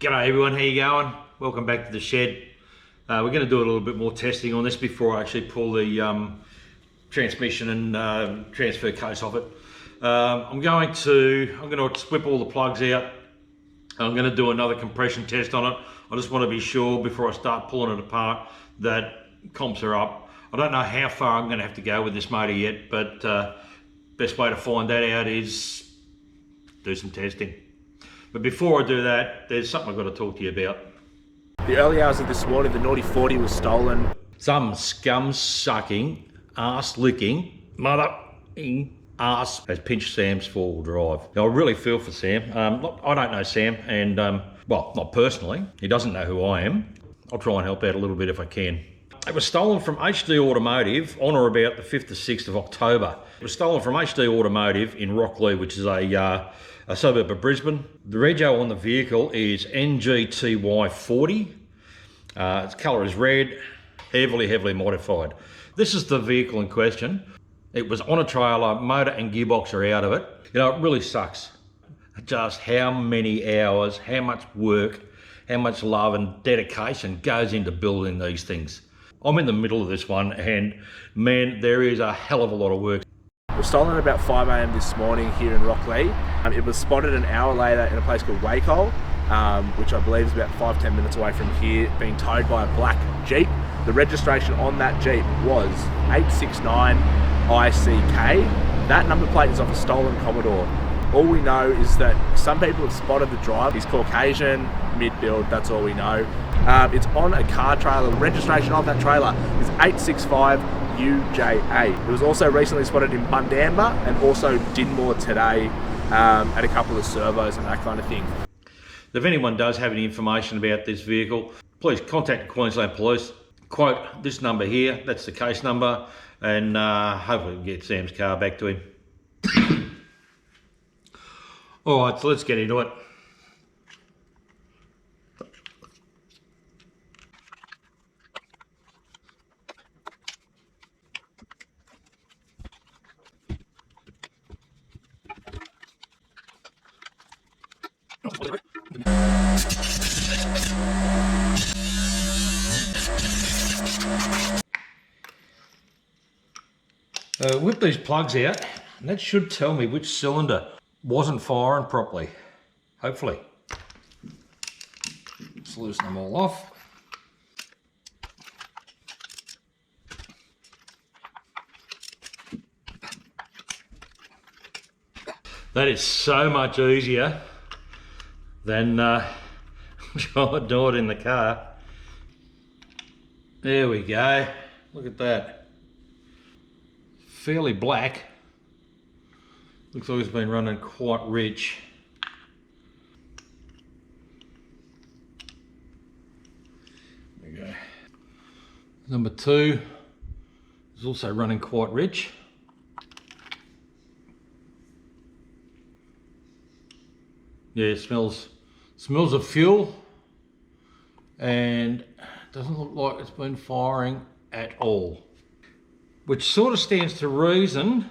G'day everyone, how you going? Welcome back to the shed. We're going to do a little bit more testing on this before I actually pull the transmission and transfer case off it. I'm going to whip all the plugs out. I'm going to do another compression test on it. I just want to be sure before I start pulling it apart that comps are up. I don't know how far I'm going to have to go with this motor yet, but best way to find that out is do some testing. But before I do that, there's something I've got to talk to you about. The early hours of this morning, the naughty 40 was stolen. Some scum-sucking, ass-licking, mother-ing ass has pinched Sam's four-wheel drive. Now, I really feel for Sam. Look, I don't know Sam, and, well, not personally. He doesn't know who I am. I'll try and help out a little bit if I can. It was stolen from HD Automotive on or about the 5th or 6th of October. It was stolen from HD Automotive in Rocklea, which is a suburb of Brisbane. The rego on the vehicle is NGTY40. Its colour is red, heavily modified. This is the vehicle in question. It was on a trailer, motor and gearbox are out of it. You know, it really sucks. Just how many hours, how much work, how much love and dedication goes into building these things. I'm in the middle of this one and man, there is a hell of a lot of work. It was stolen at about 5 a.m. this morning here in Rocklea. It was spotted an hour later in a place called Wacol, which I believe is about 5-10 minutes away from here, being towed by a black Jeep. The registration on that Jeep was 869 ICK. That number plate is off a stolen Commodore. All we know is that some people have spotted the driver. He's Caucasian, mid-build, that's all we know. It's on a car trailer. The registration of that trailer is 865 UJ8. It was also recently spotted in Bundamba and also Dinmore today at a couple of servos and that kind of thing. If anyone does have any information about this vehicle, please contact the Queensland Police. Quote this number here, that's the case number, and hopefully we can get Sam's car back to him. Alright, so let's get into it. Whip these plugs out, and that should tell me which cylinder wasn't firing properly, hopefully. Let's loosen them all off. That is so much easier than trying to do it in the car. There we go, look at that. Fairly black. Looks like it's been running quite rich. There we go. Number 2 is also running quite rich. Yeah, it smells of fuel and doesn't look like it's been firing at all. Which sort of stands to reason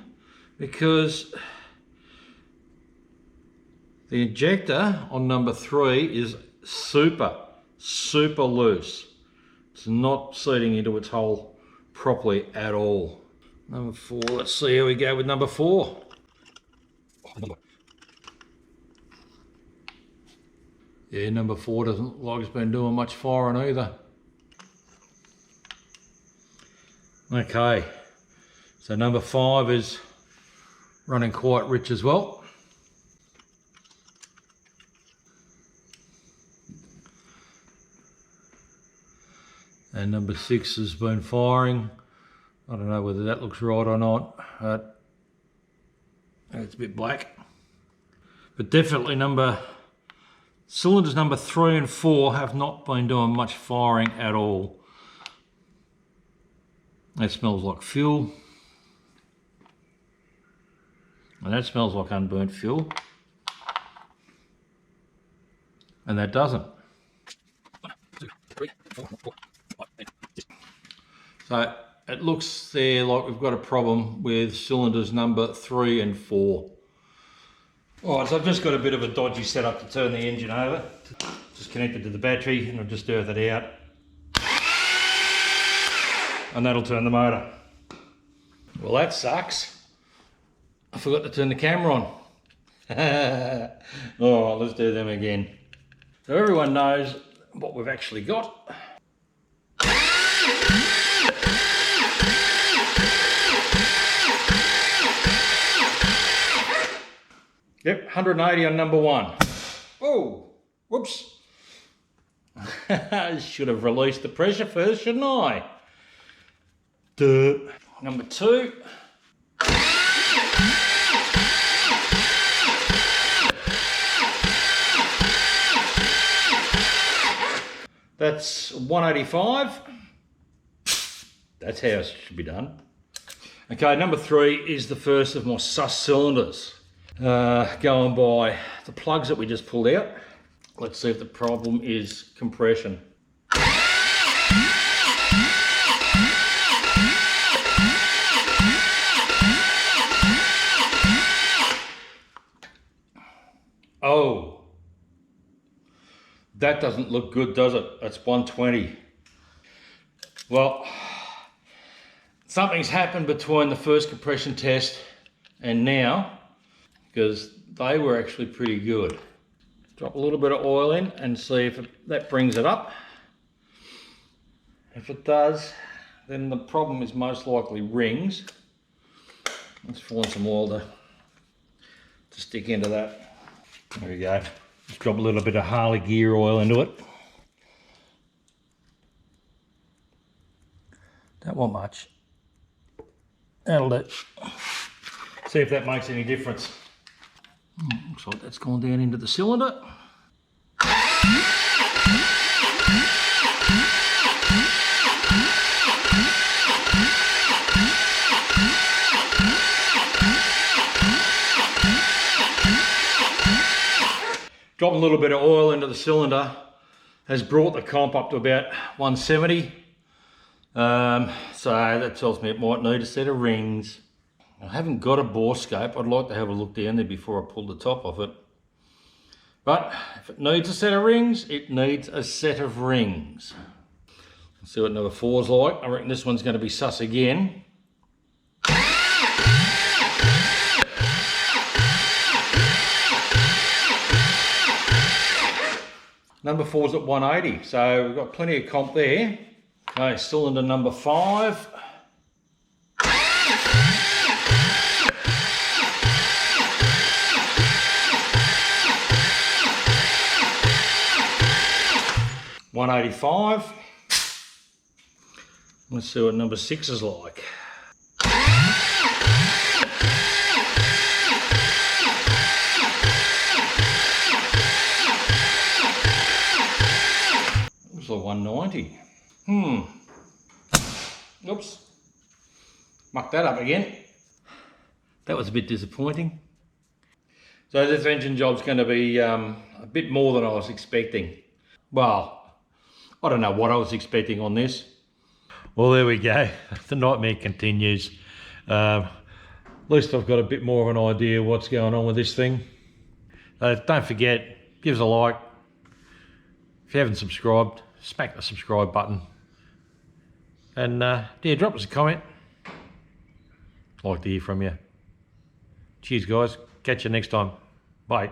because the injector on number 3 is super loose. It's not seating into its hole properly at all. Number 4, let's see how we go with number 4. Yeah, number 4 doesn't look like it's been doing much firing either. Okay. So number 5 is running quite rich as well. And number 6 has been firing. I don't know whether that looks right or not. It's a bit black. But definitely cylinders number 3 and 4 have not been doing much firing at all. That smells like fuel. And that smells like unburnt fuel. And that doesn't. 1, 2, 3, 4, 5, 6. So it looks there like we've got a problem with cylinders number 3 and 4. Alright, so I've just got a bit of a dodgy setup to turn the engine over. just connected to the battery, and I'll just earth it out. And that'll turn the motor. Well, that sucks. I forgot to turn the camera on. Alright, let's do them again. So everyone knows what we've actually got. Yep, 180 on number 1. Oh, whoops. Should have released the pressure first, shouldn't I? Duh. Number 2. That's 185. That's how it should be done. Okay, number 3 is the first of my sus cylinders. Going by the plugs that we just pulled out. Let's see if the problem is compression. Oh, that doesn't look good, does it? That's 120. Well, something's happened between the first compression test and now, because they were actually pretty good. Drop a little bit of oil in and see if that brings it up. If it does, then the problem is most likely rings. Let's find some oil to stick into that. There we go. Just drop a little bit of Harley gear oil into it. Don't want much. That'll do. See if that makes any difference. Looks like that's gone down into the cylinder. Dropping a little bit of oil into the cylinder has brought the comp up to about 170. So that tells me it might need a set of rings. I haven't got a bore scope. I'd like to have a look down there before I pull the top off it. But if it needs a set of rings, it needs a set of rings. Let's see what number 4's like. I reckon this one's going to be sus again. Number 4's at 180, so we've got plenty of comp there. Okay, cylinder number 5. $185. Let's see what number 6 is like. Looks like 190. Oops. Mucked that up again. That was a bit disappointing. So this engine job's going to be a bit more than I was expecting. Well, I don't know what I was expecting on this. Well, there we go. The nightmare continues. At least I've got a bit more of an idea what's going on with this thing. Don't forget, give us a like. If you haven't subscribed, smack the subscribe button. And yeah, drop us a comment. I'd like to hear from you. Cheers guys, catch you next time. Bye.